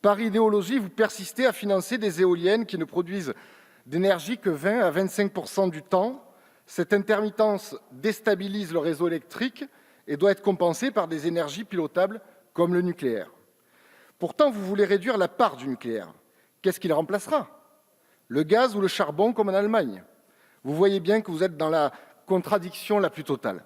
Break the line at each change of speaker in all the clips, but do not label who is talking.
Par idéologie, vous persistez à financer des éoliennes qui ne produisent d'énergie que 20 à 25% du temps. Cette intermittence déstabilise le réseau électrique et doit être compensée par des énergies pilotables comme le nucléaire. Pourtant, vous voulez réduire la part du nucléaire. Qu'est-ce qui le remplacera? Le gaz ou le charbon comme en Allemagne? Vous voyez bien que vous êtes dans la contradiction la plus totale.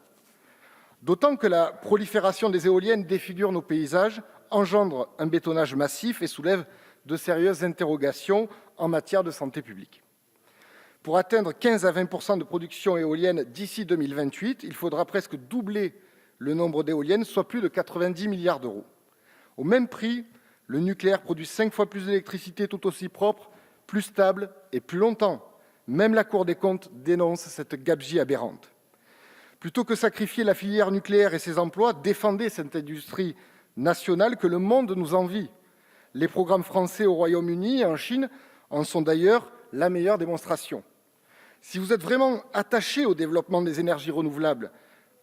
D'autant que la prolifération des éoliennes défigure nos paysages, engendre un bétonnage massif et soulève de sérieuses interrogations en matière de santé publique. Pour atteindre 15 à 20% de production éolienne d'ici 2028, il faudra presque doubler le nombre d'éoliennes, soit plus de 90 milliards d'euros. Au même prix, le nucléaire produit 5 fois plus d'électricité tout aussi propre, plus stable et plus longtemps. Même la Cour des comptes dénonce cette gabegie aberrante. Plutôt que sacrifier la filière nucléaire et ses emplois, défendez cette industrie nationale que le monde nous envie. Les programmes français au Royaume-Uni et en Chine en sont d'ailleurs la meilleure démonstration. Si vous êtes vraiment attaché au développement des énergies renouvelables,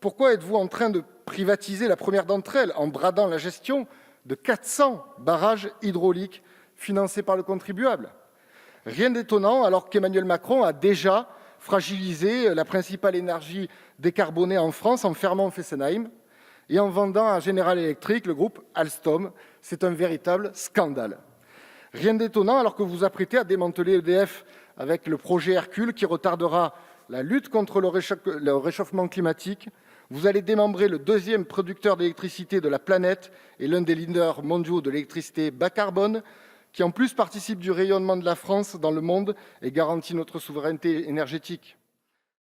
pourquoi êtes-vous en train de privatiser la première d'entre elles en bradant la gestion de 400 barrages hydrauliques financés par le contribuable? Rien d'étonnant alors qu'Emmanuel Macron a déjà fragilisé la principale énergie décarbonée en France en fermant Fessenheim et en vendant à General Electric le groupe Alstom. C'est un véritable scandale. Rien d'étonnant alors que vous vous apprêtez à démanteler EDF avec le projet Hercule qui retardera la lutte contre le réchauffement climatique. Vous allez démembrer le deuxième producteur d'électricité de la planète et l'un des leaders mondiaux de l'électricité bas carbone, qui en plus participe du rayonnement de la France dans le monde et garantit notre souveraineté énergétique.